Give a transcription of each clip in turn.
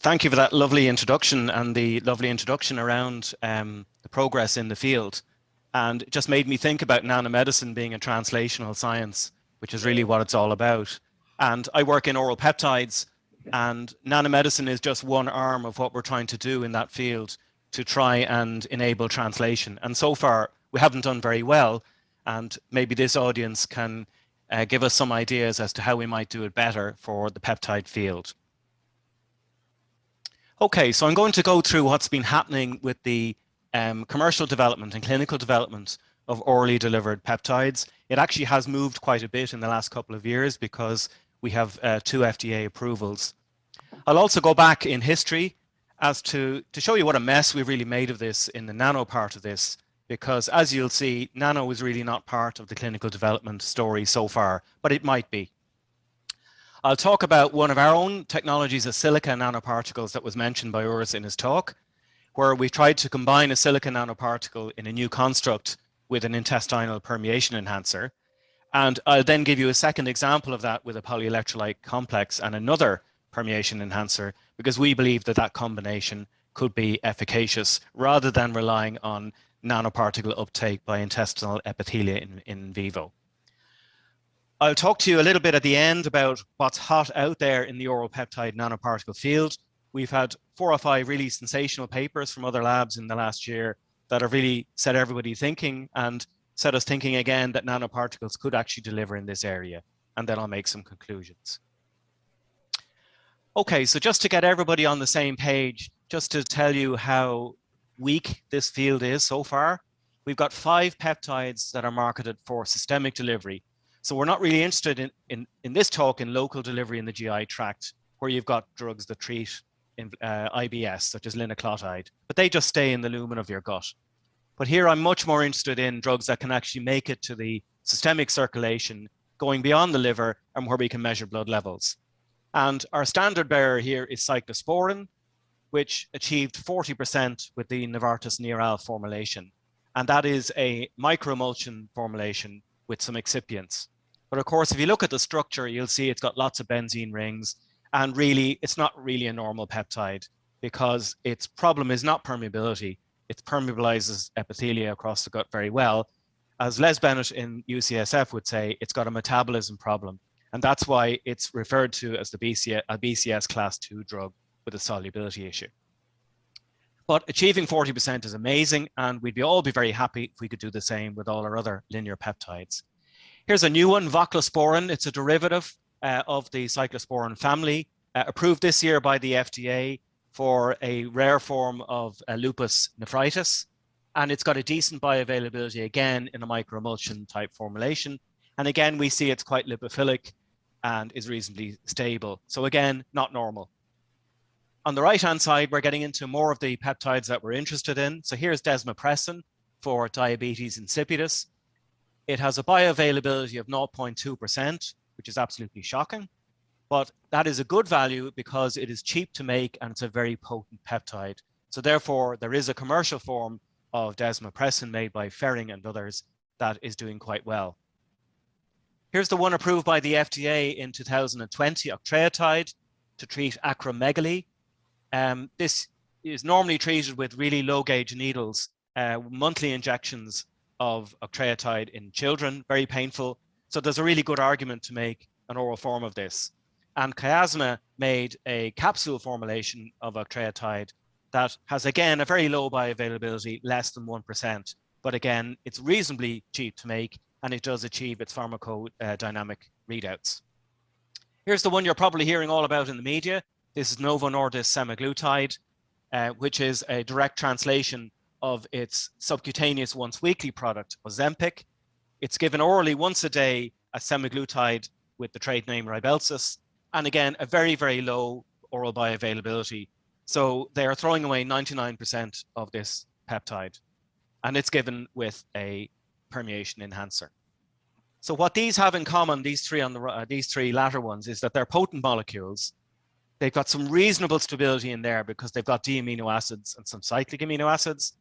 Thank you for that lovely introduction and the lovely introduction around the progress in the field. And it just made me think about nanomedicine being a translational science, which is really what it's all about. And I work in oral peptides, and nanomedicine is just one arm of what we're trying to do in that field to try and enable translation. And so far, we haven't done very well. And maybe this audience can give us some ideas as to how we might do it better for the peptide field. Okay, so I'm going to go through what's been happening with the commercial development and clinical development of orally delivered peptides. It actually has moved quite a bit in the last couple of years because we have 2 FDA approvals. I'll also go back in history as to show you what a mess we've really made of this in the nano part of this, because as you'll see, nano is really not part of the clinical development story so far, but it might be. I'll talk about one of our own technologies, a silica nanoparticles that was mentioned by Urs in his talk, where we tried to combine a silica nanoparticle in a new construct with an intestinal permeation enhancer. And I'll then give you a second example of that with a polyelectrolyte complex and another permeation enhancer, because we believe that that combination could be efficacious rather than relying on nanoparticle uptake by intestinal epithelia in vivo. I'll talk to you a little bit at the end about what's hot out there in the oral peptide nanoparticle field. We've had 4 or 5 really sensational papers from other labs in the last year that have really set everybody thinking and set us thinking again that nanoparticles could actually deliver in this area. And then I'll make some conclusions. Okay, so just to get everybody on the same page, just to tell you how weak this field is so far, we've got 5 peptides that are marketed for systemic delivery. So we're not really interested in this talk in local delivery in the GI tract, where you've got drugs that treat IBS, such as linaclotide, but they just stay in the lumen of your gut. But here I'm much more interested in drugs that can actually make it to the systemic circulation, going beyond the liver and where we can measure blood levels. And our standard bearer here is cyclosporin, which achieved 40% with the Novartis Neoral formulation. And that is a microemulsion formulation with some excipients. But of course, if you look at the structure, you'll see it's got lots of benzene rings. And really, it's not really a normal peptide because its problem is not permeability. It permeabilizes epithelia across the gut very well. As Les Bennett in UCSF would say, it's got a metabolism problem. And that's why it's referred to as a BCS class 2 drug with a solubility issue. But achieving 40% is amazing, and we'd all be very happy if we could do the same with all our other linear peptides. Here's a new one, voclosporin. It's a derivative of the cyclosporin family, approved this year by the FDA for a rare form of lupus nephritis. And it's got a decent bioavailability, again, in a microemulsion type formulation. And again, we see it's quite lipophilic and is reasonably stable. So again, not normal. On the right-hand side, we're getting into more of the peptides that we're interested in. So here's desmopressin for diabetes insipidus. It has a bioavailability of 0.2%, which is absolutely shocking. But that is a good value because it is cheap to make and it's a very potent peptide. So therefore, there is a commercial form of desmopressin made by Ferring and others that is doing quite well. Here's the one approved by the FDA in 2020, octreotide, to treat acromegaly. This is normally treated with really low gauge needles, monthly injections of octreotide in children, very painful. So there's a really good argument to make an oral form of this. And Chiasma made a capsule formulation of octreotide that has, again, a very low bioavailability, less than 1%. But again, it's reasonably cheap to make, and it does achieve its pharmacodynamic readouts. Here's the one you're probably hearing all about in the media. This is Novo Nordisk semaglutide, which is a direct translation of its subcutaneous once-weekly product, Ozempic. It's given orally once a day as semaglutide with the trade name Rybelsus, and again, a very, very low oral bioavailability. So they are throwing away 99% of this peptide, and it's given with a permeation enhancer. So what these have in common, these three latter ones, is that they're potent molecules. They've got some reasonable stability in there because they've got D-amino acids and some cyclic amino acids.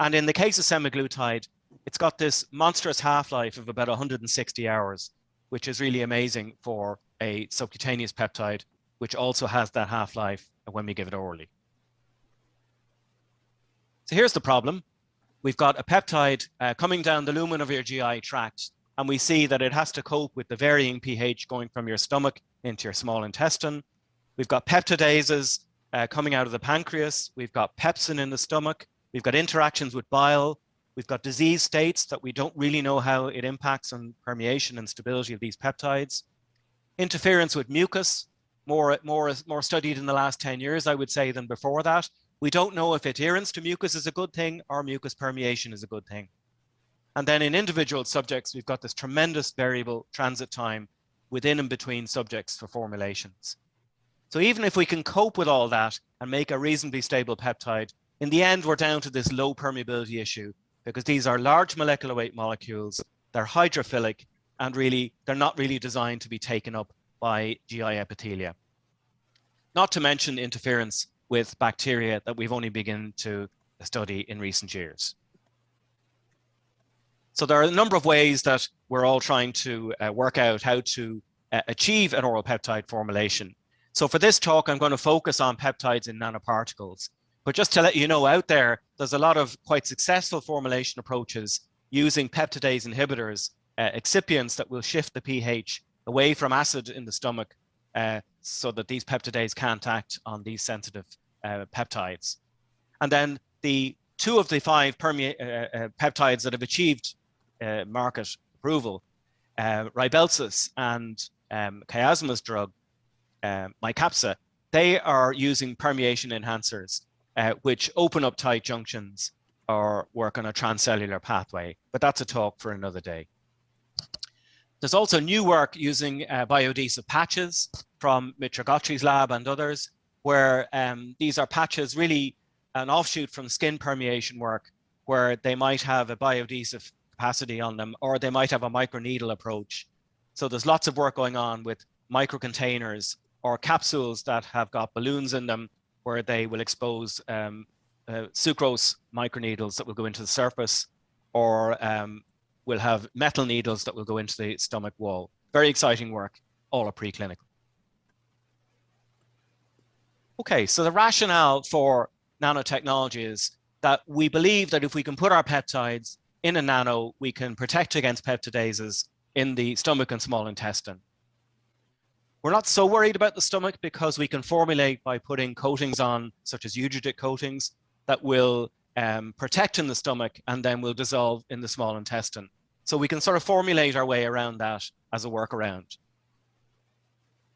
And in the case of semaglutide, it's got this monstrous half-life of about 160 hours, which is really amazing for a subcutaneous peptide, which also has that half-life when we give it orally. So here's the problem. We've got a peptide coming down the lumen of your GI tract, and we see that it has to cope with the varying pH going from your stomach into your small intestine. We've got peptidases coming out of the pancreas. We've got pepsin in the stomach. We've got interactions with bile. We've got disease states that we don't really know how it impacts on permeation and stability of these peptides. Interference with mucus, more studied in the last 10 years, I would say, than before that. We don't know if adherence to mucus is a good thing or mucus permeation is a good thing. And then in individual subjects, we've got this tremendous variable transit time within and between subjects for formulations. So even if we can cope with all that and make a reasonably stable peptide, in the end, we're down to this low permeability issue because these are large molecular weight molecules, they're hydrophilic, and really, they're not really designed to be taken up by GI epithelia. Not to mention interference with bacteria that we've only begun to study in recent years. So there are a number of ways that we're all trying to work out how to achieve an oral peptide formulation. So for this talk, I'm going to focus on peptides in nanoparticles. But just to let you know out there, there's a lot of quite successful formulation approaches using peptidase inhibitors, excipients that will shift the pH away from acid in the stomach so that these peptidases can't act on these sensitive peptides. And then the 2 of the 5 peptides that have achieved market approval, Rybelsus and Chiasma's drug, Mycapssa, they are using permeation enhancers, which open up tight junctions or work on a transcellular pathway. But that's a talk for another day. There's also new work using biodesive patches from Mitragotchi's lab and others, where these are patches really an offshoot from skin permeation work, where they might have a biodesive capacity on them, or they might have a microneedle approach. So there's lots of work going on with microcontainers or capsules that have got balloons in them, where they will expose sucrose microneedles that will go into the surface, or will have metal needles that will go into the stomach wall. Very exciting work, all are preclinical. Okay, so the rationale for nanotechnology is that we believe that if we can put our peptides in a nano, we can protect against peptidases in the stomach and small intestine. We're not so worried about the stomach because we can formulate by putting coatings on, such as eugetic coatings, that will protect in the stomach and then will dissolve in the small intestine. So we can sort of formulate our way around that as a workaround.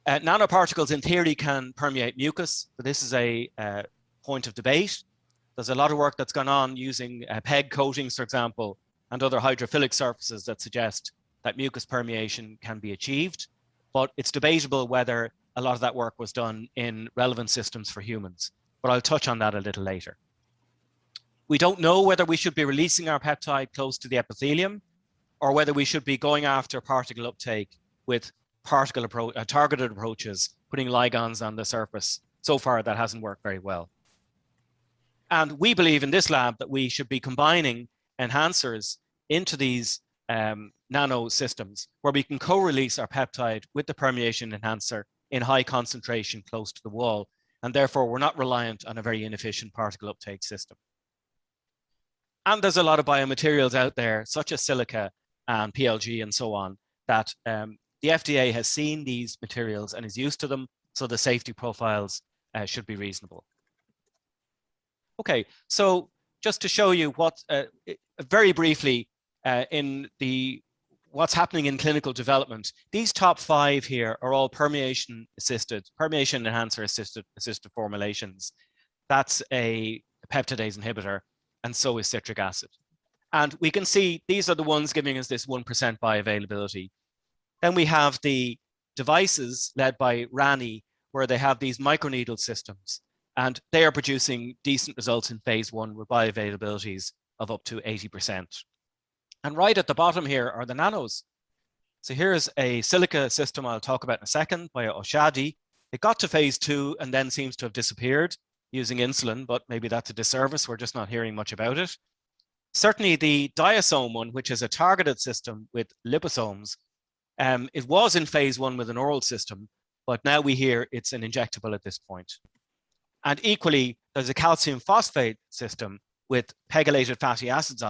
Nanoparticles in theory can permeate mucus, but this is a point of debate. There's a lot of work that's gone on using PEG coatings, for example, and other hydrophilic surfaces that suggest that mucus permeation can be achieved. But it's debatable whether a lot of that work was done in relevant systems for humans. But I'll touch on that a little later. We don't know whether we should be releasing our peptide close to the epithelium or whether we should be going after particle uptake with targeted approaches, putting ligands on the surface. So far, that hasn't worked very well. And we believe in this lab that we should be combining enhancers into these nano systems where we can co-release our peptide with the permeation enhancer in high concentration close to the wall. And therefore, we're not reliant on a very inefficient particle uptake system. And there's a lot of biomaterials out there, such as silica and PLG and so on, that the FDA has seen these materials and is used to them, so the safety profiles should be reasonable. Okay, so just to show you what, very briefly, what's happening in clinical development, these top 5 here are all permeation enhancer assisted formulations. That's a peptidase inhibitor, and so is citric acid. And we can see these are the ones giving us this 1% bioavailability. Then we have the devices led by Rani, where they have these microneedle systems, and they are producing decent results in phase 1 with bioavailabilities of up to 80%. And right at the bottom here are the nanos. So here's a silica system I'll talk about in a second by Oshadi. It got to phase 2 and then seems to have disappeared using insulin, but maybe that's a disservice. We're just not hearing much about it. Certainly the diasome one, which is a targeted system with liposomes, it was in phase 1 with an oral system, but now we hear it's an injectable at this point. And equally, there's a calcium phosphate system with pegylated fatty acids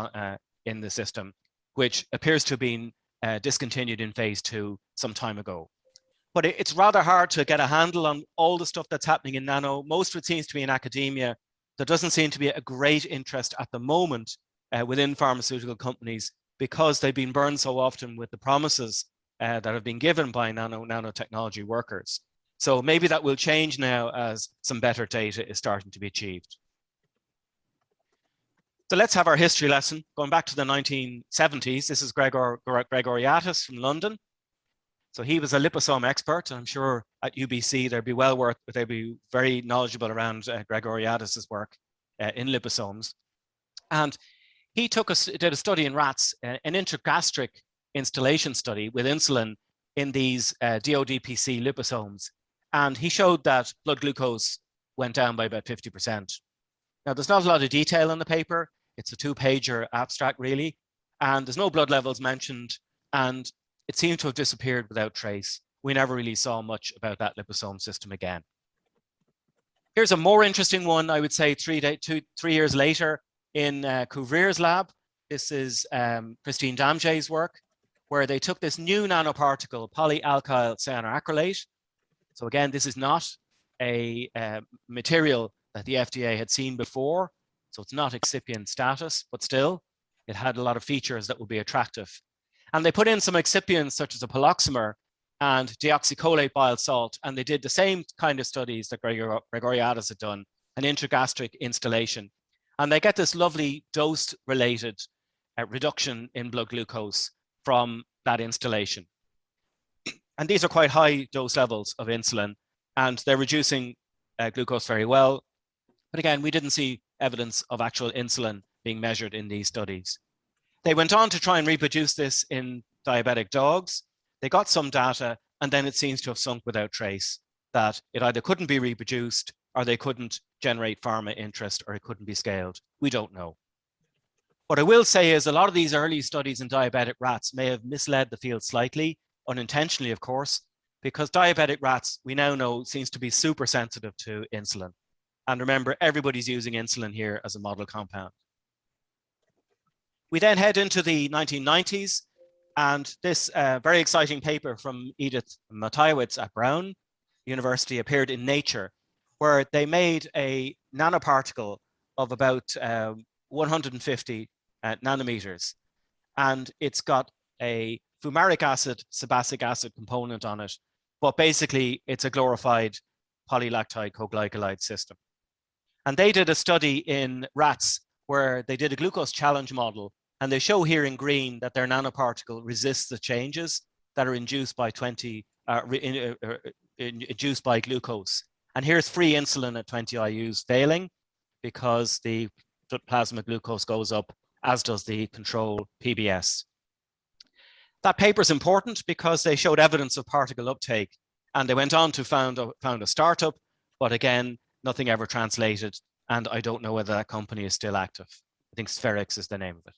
in the system, which appears to have been discontinued in phase 2 some time ago. But it's rather hard to get a handle on all the stuff that's happening in nano. Most of it seems to be in academia. There doesn't seem to be a great interest at the moment within pharmaceutical companies because they've been burned so often with the promises that have been given by nanotechnology workers. So maybe that will change now as some better data is starting to be achieved. So let's have our history lesson. Going back to the 1970s, this is Gregoriadis from London. So he was a liposome expert, and I'm sure at UBC they'd be very knowledgeable around Gregoriadis's work in liposomes. And he did a study in rats, an intragastric instillation study with insulin in these DODPC liposomes. And he showed that blood glucose went down by about 50%. Now, there's not a lot of detail in the paper. It's a 2-pager abstract, really. And there's no blood levels mentioned. And it seemed to have disappeared without trace. We never really saw much about that liposome system again. Here's a more interesting one, I would say 3 years later in Couvreer's lab. This is Christine Damge's work, where they took this new nanoparticle, polyalkyl cyanoacrylate. So again, this is not a material that the FDA had seen before. So it's not excipient status, but still, it had a lot of features that would be attractive. And they put in some excipients such as a poloxamer and deoxycholate bile salt, and they did the same kind of studies that Gregoriadis had done, an intragastric instillation. And they get this lovely dose-related reduction in blood glucose from that instillation. And these are quite high dose levels of insulin, and they're reducing glucose very well. But again, we didn't see evidence of actual insulin being measured in these studies. They went on to try and reproduce this in diabetic dogs. They got some data, and then it seems to have sunk without trace, that it either couldn't be reproduced or they couldn't generate pharma interest or it couldn't be scaled. We don't know. What I will say is a lot of these early studies in diabetic rats may have misled the field slightly, unintentionally, of course, because diabetic rats, we now know, seems to be super sensitive to insulin. And remember, everybody's using insulin here as a model compound. We then head into the 1990s, and this very exciting paper from Edith Matejewicz at Brown University appeared in Nature, where they made a nanoparticle of about 150 nanometers. And it's got a fumaric acid, sebacic acid component on it, but basically it's a glorified polylactide coglycolide system. And they did a study in rats where they did a glucose challenge model, and they show here in green that their nanoparticle resists the changes that are induced by induced by glucose. And here's free insulin at 20 IUs failing because the plasma glucose goes up, as does the control PBS. That paper is important because they showed evidence of particle uptake, and they went on to found a startup, but again, nothing ever translated, and I don't know whether that company is still active. I think Spherix is the name of it.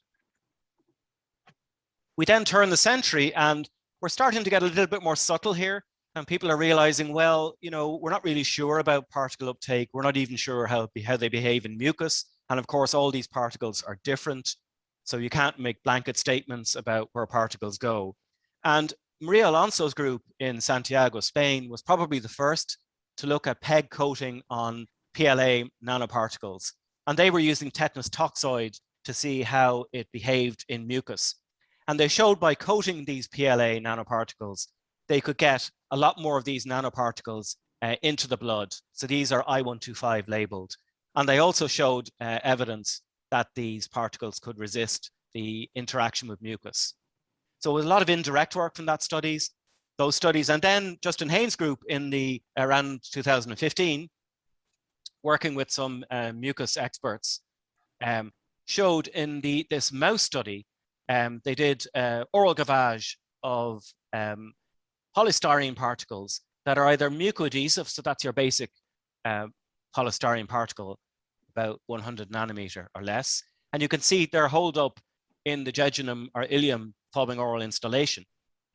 We then turn the century, and we're starting to get a little bit more subtle here, and people are realizing, well, you know, we're not really sure about particle uptake. We're not even sure how they behave in mucus, and of course, all these particles are different, so you can't make blanket statements about where particles go. And Maria Alonso's group in Santiago, Spain, was probably the first to look at PEG coating on PLA nanoparticles. And they were using tetanus toxoid to see how it behaved in mucus. And they showed by coating these PLA nanoparticles, they could get a lot more of these nanoparticles into the blood. So these are I125 labeled. And they also showed evidence that these particles could resist the interaction with mucus. So there was a lot of indirect work from those studies. And then Justin Haynes' group in around 2015, working with some mucus experts, showed in this mouse study, they did oral gavage of polystyrene particles that are either mucoadhesive, so that's your basic polystyrene particle, about 100 nanometer or less. And you can see they're holed up in the jejunum or ileum following oral installation.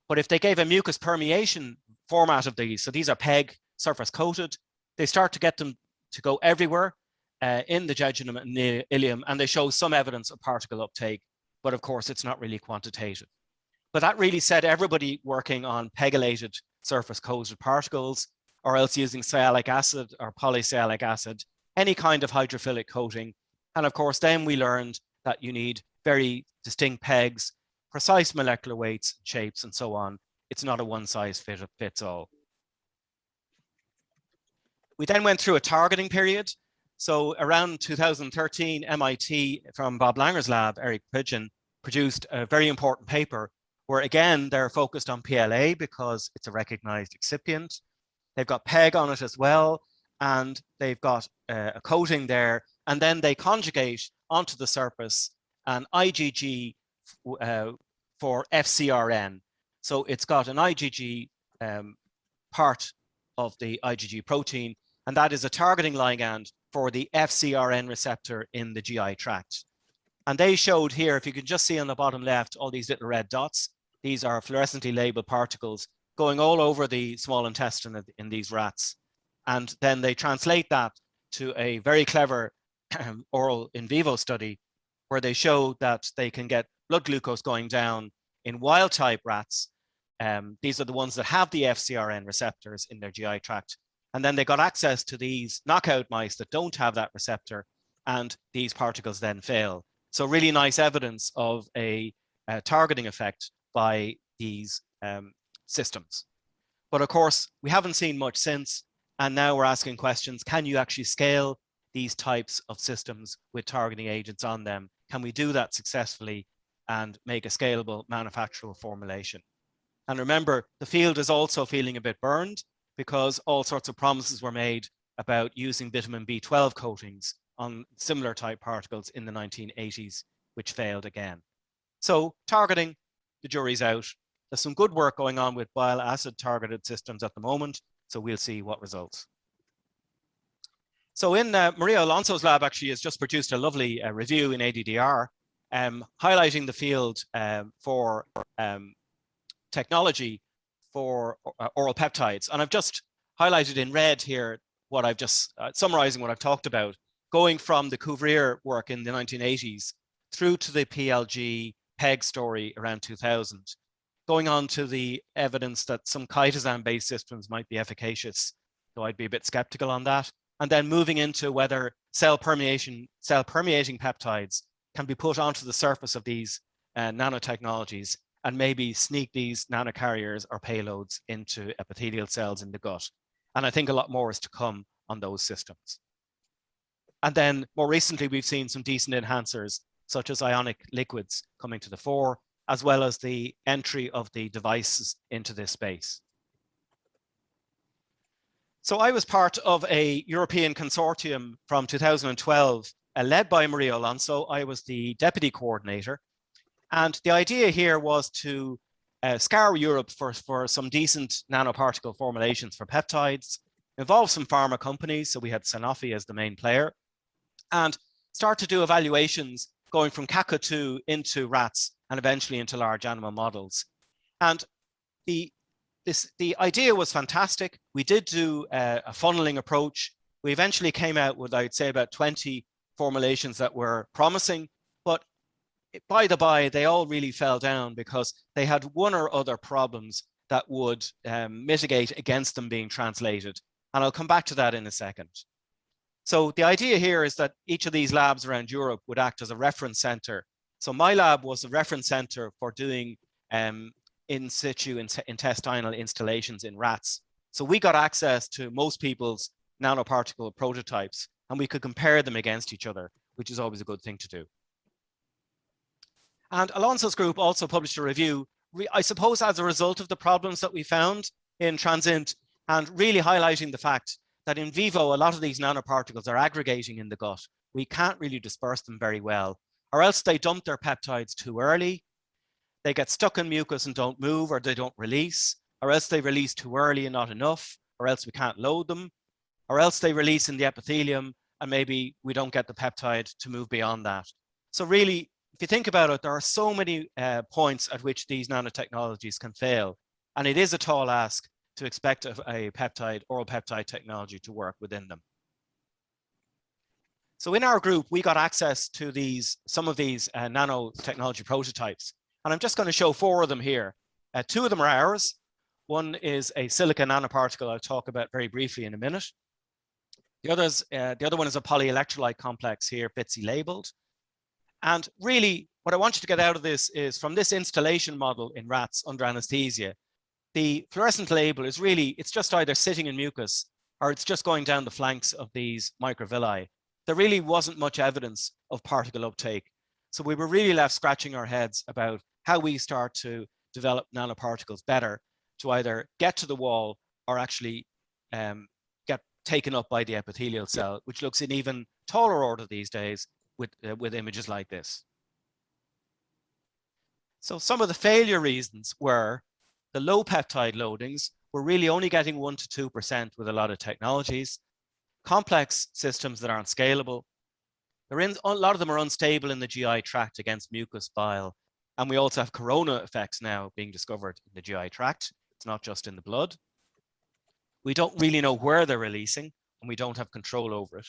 But if they gave a mucus permeation format of these, so these are PEG, surface coated, they start to get them to go everywhere in the jejunum and the ileum, and they show some evidence of particle uptake, but of course it's not really quantitative. But that really set everybody working on pegylated surface coated particles, or else using sialic acid or polysialic acid, any kind of hydrophilic coating. And of course, then we learned that you need very distinct pegs, precise molecular weights, shapes, and so on. It's not a one size fits all. We then went through a targeting period. So around 2013, MIT, from Bob Langer's lab, Eric Pridgeon, produced a very important paper where, again, they're focused on PLA because it's a recognized excipient. They've got PEG on it as well, and they've got a coating there, and then they conjugate onto the surface an IgG for FcRn. So it's got an IgG part of the IgG protein, and that is a targeting ligand for the FcRn receptor in the GI tract. And they showed here, if you can just see on the bottom left, all these little red dots. These are fluorescently labeled particles going all over the small intestine in these rats. And then they translate that to a very clever oral in vivo study where they show that they can get blood glucose going down in wild type rats. These are the ones that have the FcRn receptors in their GI tract. And then they got access to these knockout mice that don't have that receptor, and these particles then fail. So really nice evidence of a targeting effect by these systems. But of course, we haven't seen much since, and now we're asking questions, can you actually scale these types of systems with targeting agents on them? Can we do that successfully and make a scalable manufacturable formulation? And remember, the field is also feeling a bit burned because all sorts of promises were made about using vitamin B12 coatings on similar type particles in the 1980s, which failed again. So targeting, the jury's out. There's some good work going on with bile acid targeted systems at the moment, so we'll see what results. So in Maria Alonso's lab actually has just produced a lovely review in ADDR, highlighting the field for technology for oral peptides. And I've just highlighted in red here what I've just summarizing what I've talked about, going from the Couvrier work in the 1980s through to the PLG PEG story around 2000, going on to the evidence that some chitosan-based systems might be efficacious, though I'd be a bit skeptical on that, and then moving into whether cell permeating peptides can be put onto the surface of these nanotechnologies and maybe sneak these nanocarriers or payloads into epithelial cells in the gut. And I think a lot more is to come on those systems. And then more recently, we've seen some decent enhancers, such as ionic liquids coming to the fore, as well as the entry of the devices into this space. So I was part of a European consortium from 2012, led by Maria Alonso. I was the deputy coordinator. And the idea here was to scour Europe for some decent nanoparticle formulations for peptides, involve some pharma companies. So we had Sanofi as the main player, and start to do evaluations going from Kakadu into rats and eventually into large animal models. And the idea was fantastic. We did do a funneling approach. We eventually came out with, I'd say, about 20 formulations that were promising, but by the by, they all really fell down because they had one or other problems that would mitigate against them being translated. And I'll come back to that in a second. So the idea here is that each of these labs around Europe would act as a reference center. So my lab was a reference center for doing in situ intestinal installations in rats. So we got access to most people's nanoparticle prototypes, and we could compare them against each other, which is always a good thing to do. And Alonso's group also published a review, I suppose as a result of the problems that we found in Transient, and really highlighting the fact that in vivo, a lot of these nanoparticles are aggregating in the gut. We can't really disperse them very well, or else they dump their peptides too early. They get stuck in mucus and don't move, or they don't release, or else they release too early and not enough, or else we can't load them, or else they release in the epithelium and maybe we don't get the peptide to move beyond that. So really, if you think about it, there are so many points at which these nanotechnologies can fail. And it is a tall ask to expect a peptide, oral peptide technology to work within them. So in our group, we got access to some of these nanotechnology prototypes. And I'm just going to show 4 of them here. 2 of them are ours. One is a silica nanoparticle I'll talk about very briefly in a minute. The other one is a polyelectrolyte complex here, BITSY labeled. And really, what I want you to get out of this is from this installation model in rats under anesthesia, the fluorescent label is really, it's just either sitting in mucus or it's just going down the flanks of these microvilli. There really wasn't much evidence of particle uptake. So we were really left scratching our heads about how we start to develop nanoparticles better to either get to the wall or actually get taken up by the epithelial cell, which looks in even taller order these days with images like this. So some of the failure reasons were the low peptide loadings were really only getting 1 to 2% with a lot of technologies, complex systems that aren't scalable. A lot of them are unstable in the GI tract against mucus, bile, and we also have corona effects now being discovered in the GI tract. It's not just in the blood. We don't really know where they're releasing, and we don't have control over it.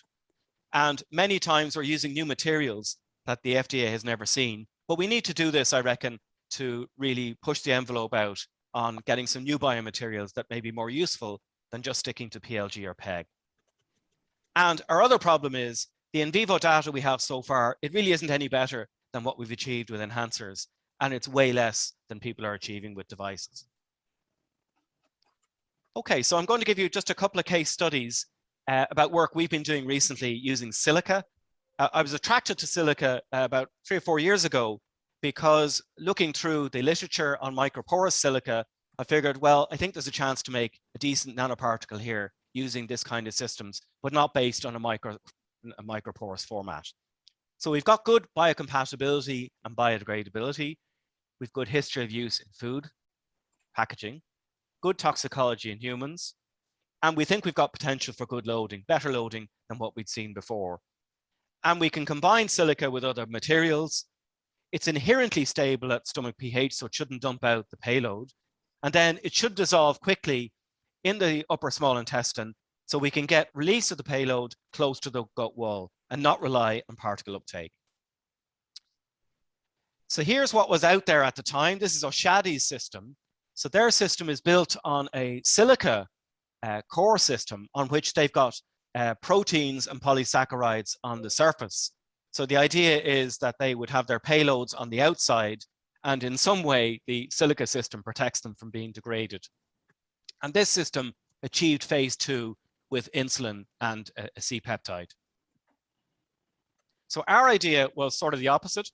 And many times we're using new materials that the FDA has never seen. But we need to do this, I reckon, to really push the envelope out on getting some new biomaterials that may be more useful than just sticking to PLG or PEG. And our other problem is the in vivo data we have so far, it really isn't any better than what we've achieved with enhancers, and it's way less than people are achieving with devices. Okay, so I'm going to give you just a couple of case studies about work we've been doing recently using silica. I was attracted to silica about 3 or 4 years ago because looking through the literature on microporous silica, I figured, well, I think there's a chance to make a decent nanoparticle here using this kind of systems, but not based on a microporous format. So we've got good biocompatibility and biodegradability. We've good history of use in food, packaging, good toxicology in humans, and we think we've got potential for good loading, better loading than what we'd seen before. And we can combine silica with other materials. It's inherently stable at stomach pH, so it shouldn't dump out the payload. And then it should dissolve quickly in the upper small intestine, so we can get release of the payload close to the gut wall and not rely on particle uptake. So here's what was out there at the time. This is Oshadi's system. So their system is built on a silica core system on which they've got proteins and polysaccharides on the surface. So the idea is that they would have their payloads on the outside, and in some way, the silica system protects them from being degraded. And this system achieved phase 2 with insulin and a C-peptide. So our idea was sort of the opposite.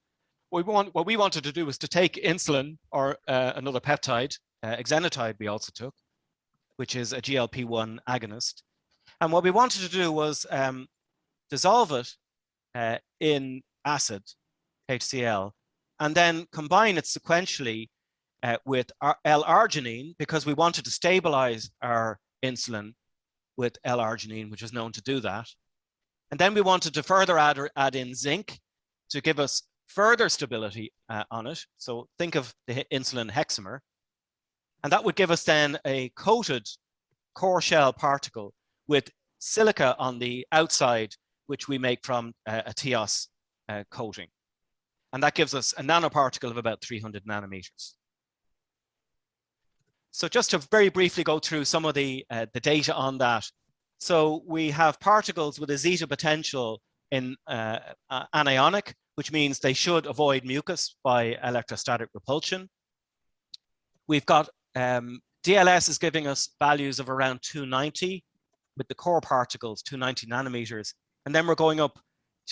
What we wanted to do was to take insulin or another peptide, exenatide we also took, which is a GLP-1 agonist. And what we wanted to do was dissolve it in acid, HCl, and then combine it sequentially with L-arginine, because we wanted to stabilize our insulin with L-arginine, which is known to do that. And then we wanted to further add in zinc to give us further stability on it. So think of the insulin hexamer. And that would give us then a coated core shell particle with silica on the outside, which we make from a TIOS coating. And that gives us a nanoparticle of about 300 nanometers. So just to very briefly go through some of the data on that. So we have particles with a zeta potential in anionic, which means they should avoid mucus by electrostatic repulsion. We've got DLS is giving us values of around 290 with the core particles, 290 nanometers. And then we're going up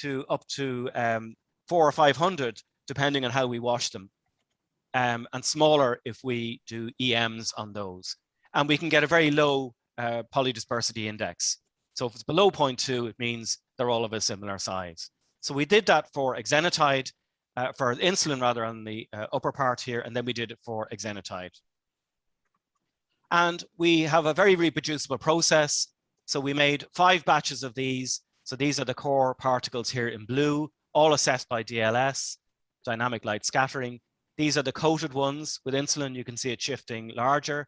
to 400 or 500, depending on how we wash them. And smaller if we do EMs on those. And we can get a very low polydispersity index. So if it's below 0.2, it means they're all of a similar size. So we did that for exenatide, for insulin rather, on the upper part here, and then we did it for exenatide. And we have a very reproducible process. So we made 5 batches of these. So these are the core particles here in blue, all assessed by DLS, dynamic light scattering. These are the coated ones. With insulin, you can see it shifting larger.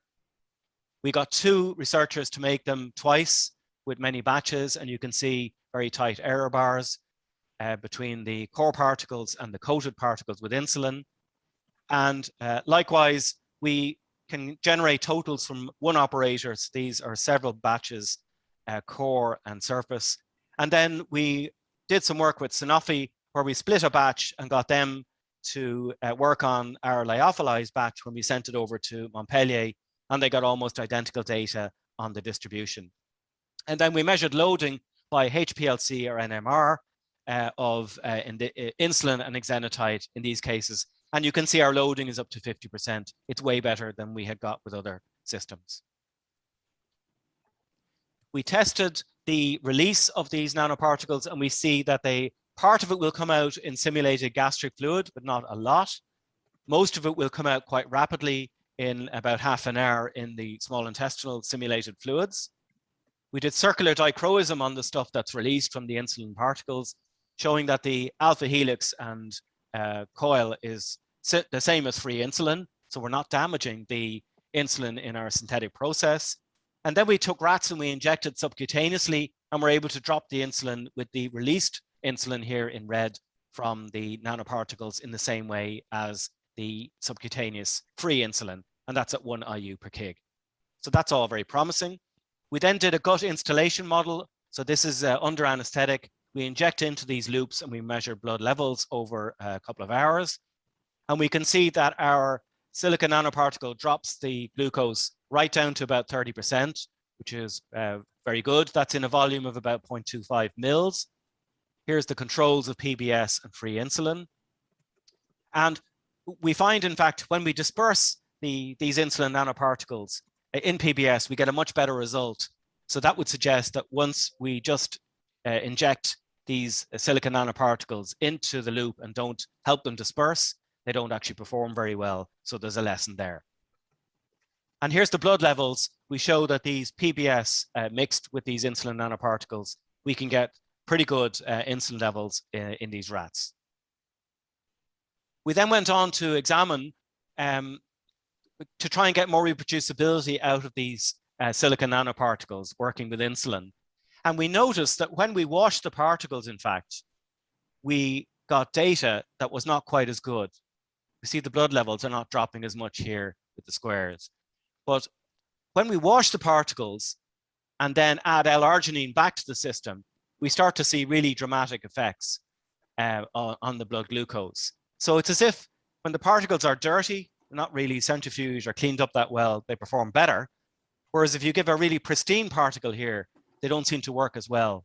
We got 2 researchers to make them twice with many batches, and you can see very tight error bars. between the core particles and the coated particles with insulin. And likewise, we can generate totals from one operator. So these are several batches, core and surface. And then we did some work with Sanofi where we split a batch and got them to work on our lyophilized batch when we sent it over to Montpellier, and they got almost identical data on the distribution. And then we measured loading by HPLC or NMR of in the, insulin and exenatide in these cases. And you can see our loading is up to 50%. It's way better than we had got with other systems. We tested the release of these nanoparticles, and we see that part of it will come out in simulated gastric fluid, but not a lot. Most of it will come out quite rapidly in about half an hour in the small intestinal simulated fluids. We did circular dichroism on the stuff that's released from the insulin particles, showing that the alpha helix and coil is the same as free insulin. So we're not damaging the insulin in our synthetic process. And then we took rats and we injected subcutaneously, and we're able to drop the insulin with the released insulin here in red from the nanoparticles in the same way as the subcutaneous free insulin, and that's at 1 IU per kg. So that's all very promising. We then did a gut installation model. So this is under anesthetic. We inject into these loops and we measure blood levels over a couple of hours. And we can see that our silica nanoparticle drops the glucose right down to about 30%, which is very good. That's in a volume of about 0.25 mils. Here's the controls of PBS and free insulin. And we find, in fact, when we disperse these insulin nanoparticles in PBS, we get a much better result. So that would suggest that once we just inject these silica nanoparticles into the loop and don't help them disperse, they don't actually perform very well. So there's a lesson there. And here's the blood levels. We show that these PBS mixed with these insulin nanoparticles, we can get pretty good insulin levels in these rats. We then went on to examine to try and get more reproducibility out of these silica nanoparticles working with insulin. And we noticed that when we washed the particles, in fact, we got data that was not quite as good. You see the blood levels are not dropping as much here with the squares. But when we wash the particles and then add L-arginine back to the system, we start to see really dramatic effects on the blood glucose. So it's as if when the particles are dirty, not really centrifuged or cleaned up that well, they perform better. Whereas if you give a really pristine particle here, they don't seem to work as well.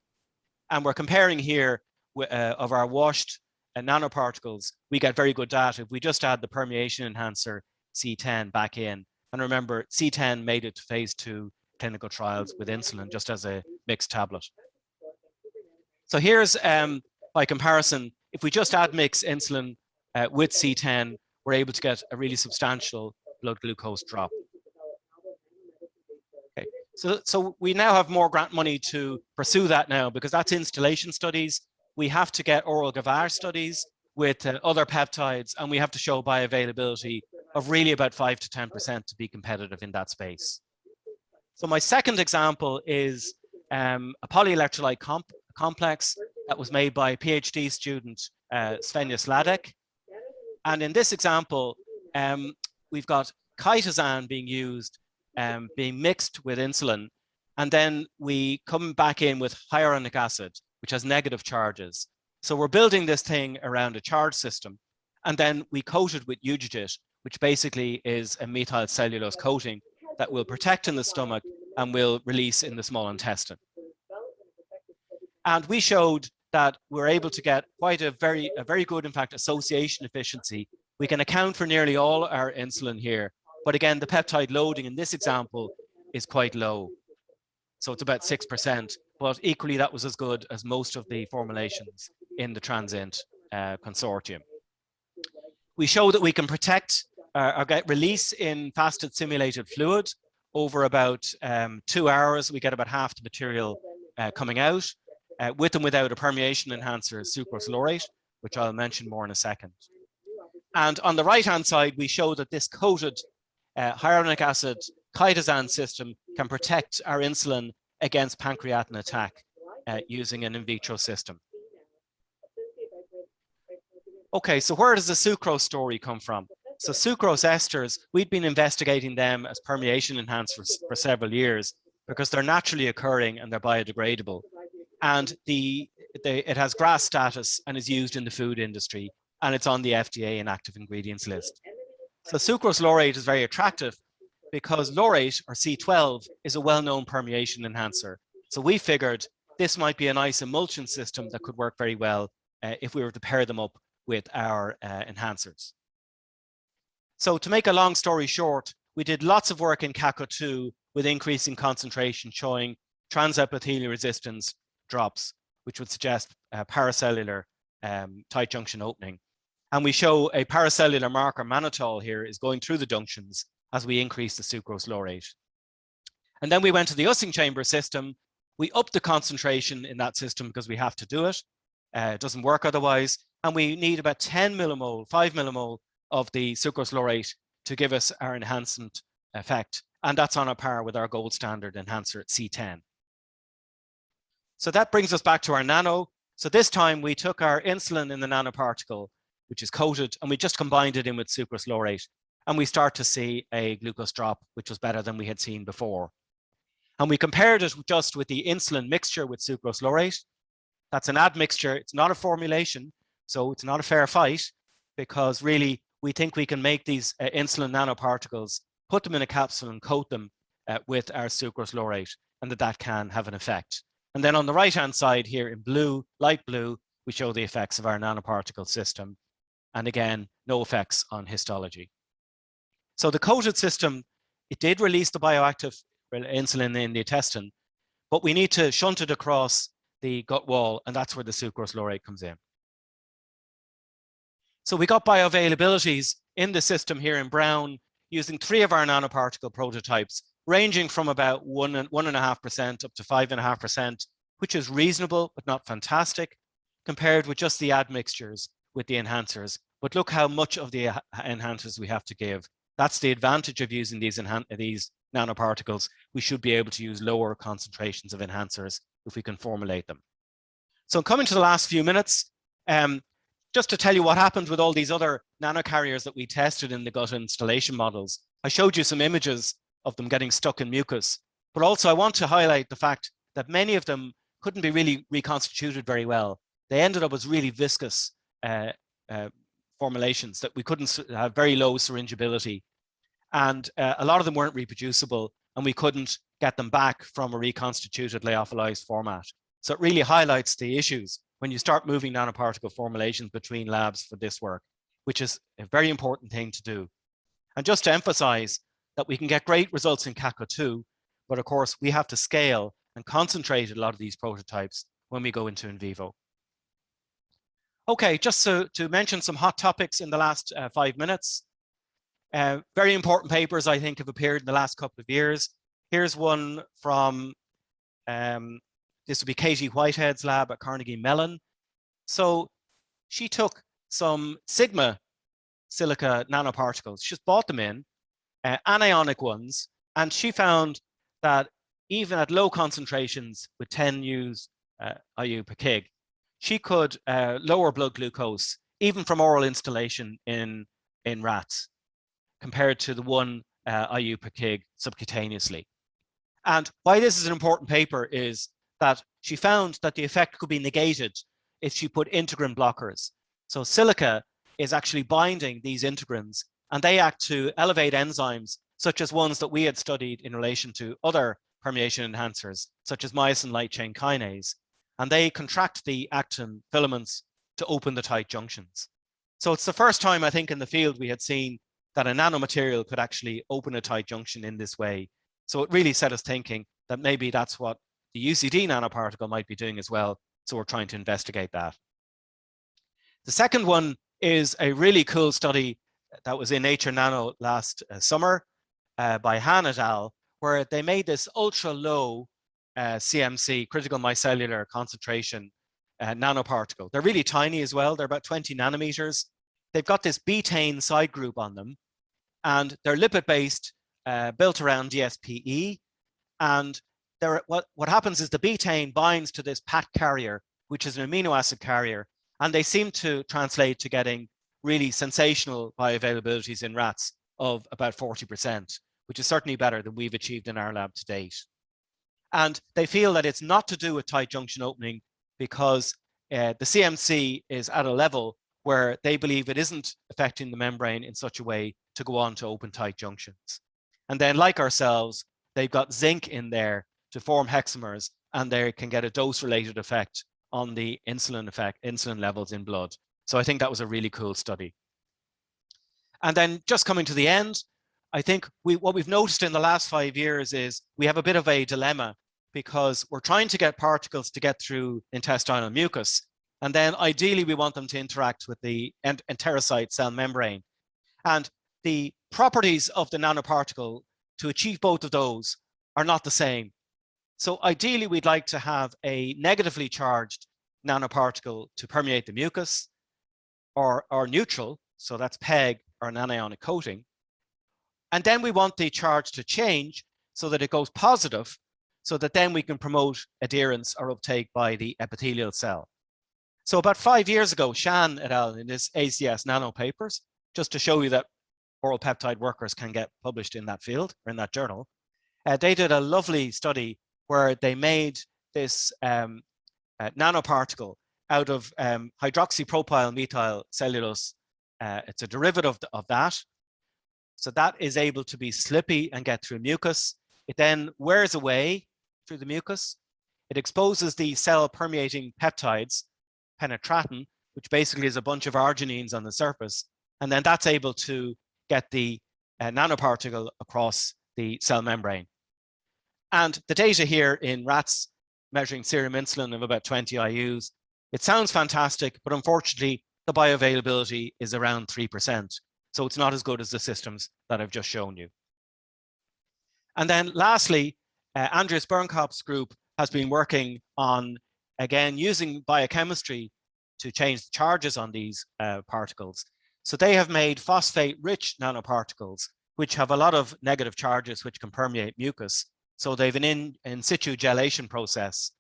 And we're comparing here of our washed nanoparticles, we get very good data if we just add the permeation enhancer C10 back in. And remember, C10 made it to phase 2 clinical trials with insulin just as a mixed tablet. So here's, by comparison, if we just add mixed insulin with C10, we're able to get a really substantial blood glucose drop. Okay, so we now have more grant money to pursue that now, because that's installation studies. We have to get oral gavage studies with other peptides, and we have to show bioavailability of really about 5 to 10% to be competitive in that space. So my second example is a polyelectrolyte complex that was made by a PhD student, Svenja Sladek. And in this example, we've got chitosan being used, being mixed with insulin, and then we come back in with hyaluronic acid, which has negative charges. So we're building this thing around a charge system, and then we coat it with Eudigit, which basically is a methyl cellulose coating that will protect in the stomach and will release in the small intestine. And we showed that we're able to get quite a very good, in fact, association efficiency. We can account for nearly all our insulin here. But again, the peptide loading in this example is quite low. So it's about 6%, but equally that was as good as most of the formulations in the Transient consortium. We show that we can protect or get release in fasted simulated fluid over about 2 hours. We get about half the material coming out. With and without a permeation enhancer sucrose laurate, which I'll mention more in a second. And on the right-hand side, we show that this coated hyaluronic acid chitosan system can protect our insulin against pancreatin attack using an in vitro system. Okay, so where does the sucrose story come from? So sucrose esters, we've been investigating them as permeation enhancers for several years because they're naturally occurring and they're biodegradable. And it has GRAS status and is used in the food industry, and it's on the FDA and active ingredients list. So sucrose laurate is very attractive because laurate, or C12, is a well-known permeation enhancer. So we figured this might be a nice emulsion system that could work very well if we were to pair them up with our enhancers. So to make a long story short, we did lots of work in CACO2 with increasing concentration showing transepithelial resistance drops, which would suggest paracellular tight junction opening. And we show a paracellular marker mannitol here is going through the junctions as we increase the sucrose laurate. And then we went to the Ussing chamber system. We upped the concentration in that system because we have to do it. It doesn't work otherwise. And we need about 10 millimole, 5 millimole of the sucrose laurate to give us our enhancement effect. And that's on a par with our gold standard enhancer at C10. So that brings us back to our nano. So this time we took our insulin in the nanoparticle, which is coated, and we just combined it in with sucrose laurate. And we start to see a glucose drop, which was better than we had seen before. And we compared it just with the insulin mixture with sucrose laurate. That's an admixture. It's not a formulation, so it's not a fair fight, because really we think we can make these insulin nanoparticles, put them in a capsule and coat them with our sucrose laurate, and that can have an effect. And then on the right-hand side here in blue, light blue, we show the effects of our nanoparticle system. And again, no effects on histology. So the coated system, it did release the bioactive insulin in the intestine, but we need to shunt it across the gut wall, and that's where the sucrose laurate comes in. So we got bioavailabilities in the system here in brown using 3 of our nanoparticle prototypes, ranging from about 1.5% up to 5.5%, which is reasonable, but not fantastic, compared with just the admixtures with the enhancers. But look how much of the enhancers we have to give. That's the advantage of using these nanoparticles. We should be able to use lower concentrations of enhancers if we can formulate them. So coming to the last few minutes, just to tell you what happened with all these other nanocarriers that we tested in the gut installation models. I showed you some images of them getting stuck in mucus, but also I want to highlight the fact that many of them couldn't be really reconstituted very well. They ended up as really viscous formulations that we couldn't have very low syringeability. And a lot of them weren't reproducible, and we couldn't get them back from a reconstituted lyophilized format. So it really highlights the issues when you start moving nanoparticle formulations between labs for this work, which is a very important thing to do. And just to emphasize that we can get great results in CACO2, but of course we have to scale and concentrate a lot of these prototypes when we go into in vivo. Okay, just to mention some hot topics in the last 5 minutes. Very important papers, I think, have appeared in the last couple of years. Here's one from, this would be Katie Whitehead's lab at Carnegie Mellon. So she took some sigma silica nanoparticles, she just bought them in, anionic ones, and she found that even at low concentrations with 10 IU per kg, she could lower blood glucose, even from oral instillation in rats, compared to the 1 IU per kg subcutaneously. And why this is an important paper is that she found that the effect could be negated if she put integrin blockers. So silica is actually binding these integrins, and they act to elevate enzymes, such as ones that we had studied in relation to other permeation enhancers, such as myosin light chain kinase. And they contract the actin filaments to open the tight junctions. So it's the first time, I think, in the field we had seen that a nanomaterial could actually open a tight junction in this way. So it really set us thinking that maybe that's what the UCD nanoparticle might be doing as well. So we're trying to investigate that. The second one is a really cool study that was in Nature Nano last summer by Han et al., where they made this ultra low CMC, critical micellular concentration nanoparticle. They're really tiny as well. They're about 20 nanometers. They've got this betaine side group on them, and they're lipid-based, built around DSPE. And what happens is the betaine binds to this PAT carrier, which is an amino acid carrier, And they seem to translate to getting really sensational bioavailabilities in rats of about 40%, which is certainly better than we've achieved in our lab to date. And they feel that it's not to do with tight junction opening because the CMC is at a level where they believe it isn't affecting the membrane in such a way to go on to open tight junctions. And then, like ourselves, they've got zinc in there to form hexamers, and they can get a dose-related effect on the insulin levels in blood. So I think that was a really cool study. And then just coming to the end, I think what we've noticed in the last 5 years is we have a bit of a dilemma because we're trying to get particles to get through intestinal mucus. And then ideally, we want them to interact with the enterocyte cell membrane. And the properties of the nanoparticle to achieve both of those are not the same. So ideally, we'd like to have a negatively charged nanoparticle to permeate the mucus or neutral. So that's PEG or an anionic coating. And then we want the charge to change so that it goes positive, so that then we can promote adherence or uptake by the epithelial cell. So about 5 years ago, Shan et al. In this ACS Nano papers, just to show you that oral peptide workers can get published in that field or in that journal, they did a lovely study where they made this nanoparticle out of hydroxypropyl methyl cellulose. It's a derivative of that. So that is able to be slippy and get through mucus. It then wears away through the mucus. It exposes the cell permeating peptides, penetratin, which basically is a bunch of arginines on the surface. And then that's able to get the nanoparticle across the cell membrane. And the data here in rats measuring serum insulin of about 20 IUs, it sounds fantastic, but unfortunately, the bioavailability is around 3%. So it's not as good as the systems that I've just shown you. And then lastly, Andreas Bernkopf's group has been working on, again, using biochemistry to change the charges on these particles. So they have made phosphate-rich nanoparticles, which have a lot of negative charges which can permeate mucus. So they have an in situ gelation process.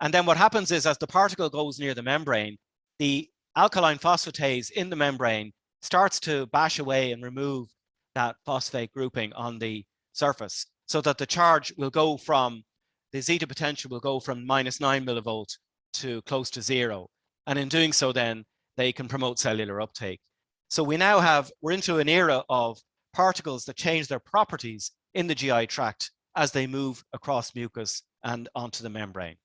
And then what happens is as the particle goes near the membrane, the alkaline phosphatase in the membrane starts to bash away and remove that phosphate grouping on the surface so that the charge will go from, the zeta potential will go from -9 millivolt to close to 0. And in doing so, then they can promote cellular uptake. So we're into an era of particles that change their properties in the GI tract as they move across mucus and onto the membrane.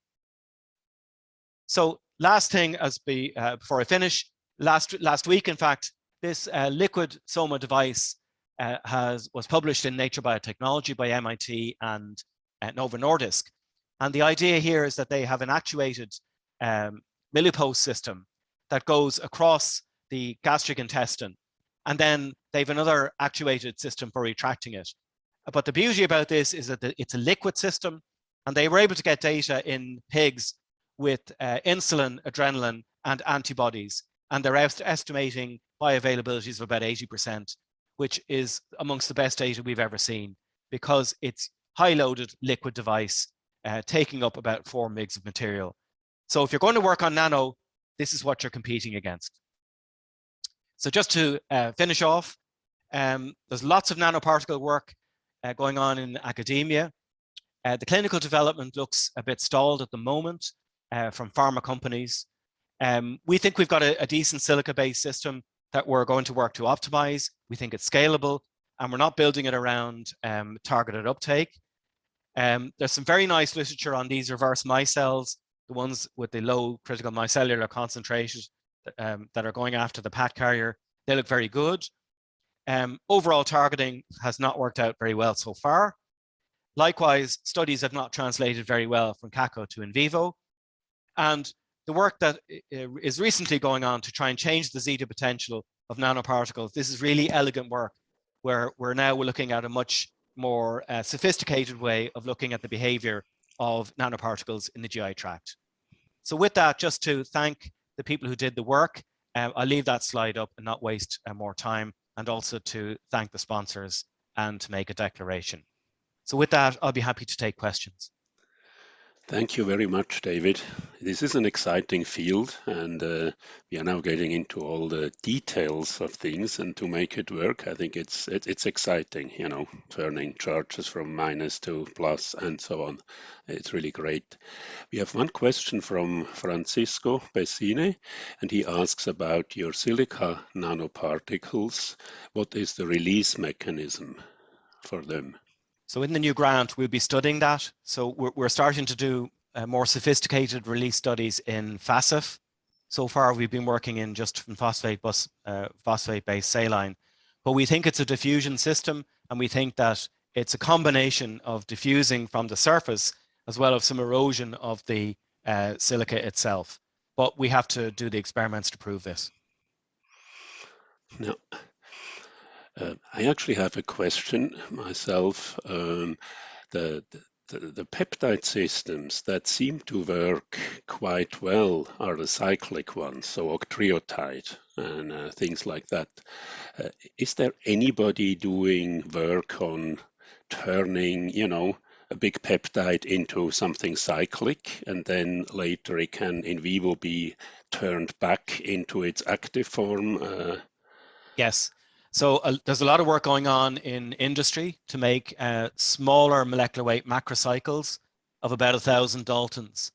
So last thing before I finish, last week, in fact, this liquid soma device was published in Nature Biotechnology by MIT and Novo Nordisk. And the idea here is that they have an actuated millipose system that goes across the gastric intestine. And then they have another actuated system for retracting it. But the beauty about this is that it's a liquid system, and they were able to get data in pigs with insulin, adrenaline, and antibodies. And they're estimating bioavailabilities of about 80%, which is amongst the best data we've ever seen because it's high-loaded liquid device taking up about 4 mg of material. So if you're going to work on nano, this is what you're competing against. So just to finish off, there's lots of nanoparticle work going on in academia. The clinical development looks a bit stalled at the moment from pharma companies. We think we've got a decent silica-based system that we're going to work to optimize. We think it's scalable, and we're not building it around targeted uptake. There's some very nice literature on these reverse micelles, the ones with the low critical micellular concentrations that are going after the PAT carrier. They look very good. Overall targeting has not worked out very well so far. Likewise, studies have not translated very well from CACO to in vivo. And the work that is recently going on to try and change the zeta potential of nanoparticles, this is really elegant work where we're looking at a much more sophisticated way of looking at the behavior of nanoparticles in the GI tract. So with that, just to thank the people who did the work, I'll leave that slide up and not waste more time, and also to thank the sponsors and to make a declaration. So with that, I'll be happy to take questions. Thank you very much, David. This is an exciting field, and we are now getting into all the details of things. And to make it work, I think it's exciting. You know, turning charges from minus to plus and so on. It's really great. We have one question from Francisco Bessine, and he asks about your silica nanoparticles. What is the release mechanism for them? So in the new grant, we'll be studying that. So we're starting to do more sophisticated release studies in FASF. So far, we've been working in just phosphate-based saline, but we think it's a diffusion system, and we think that it's a combination of diffusing from the surface as well as some erosion of the silica itself. But we have to do the experiments to prove this. Now, I actually have a question myself. The peptide systems that seem to work quite well are the cyclic ones, so octreotide and things like that. Is there anybody doing work on turning, you know, a big peptide into something cyclic, and then later it can in vivo be turned back into its active form? Yes. So there's a lot of work going on in industry to make smaller molecular weight macrocycles of about 1,000 Daltons.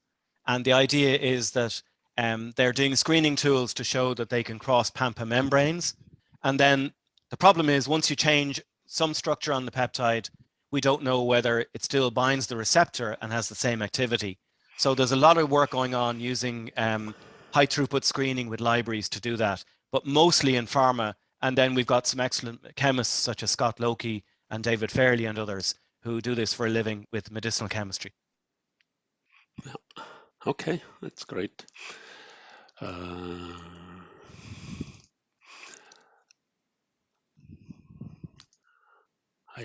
And the idea is that they're doing screening tools to show that they can cross pampa membranes. And then the problem is once you change some structure on the peptide, we don't know whether it still binds the receptor and has the same activity. So there's a lot of work going on using high throughput screening with libraries to do that, but mostly in pharma. And then we've got some excellent chemists such as Scott Loki and David Fairley and others who do this for a living with medicinal chemistry. Okay, that's great. I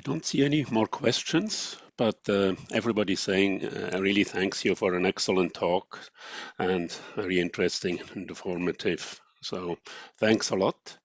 don't see any more questions, but everybody's saying really thanks you for an excellent talk and very interesting and informative. So thanks a lot.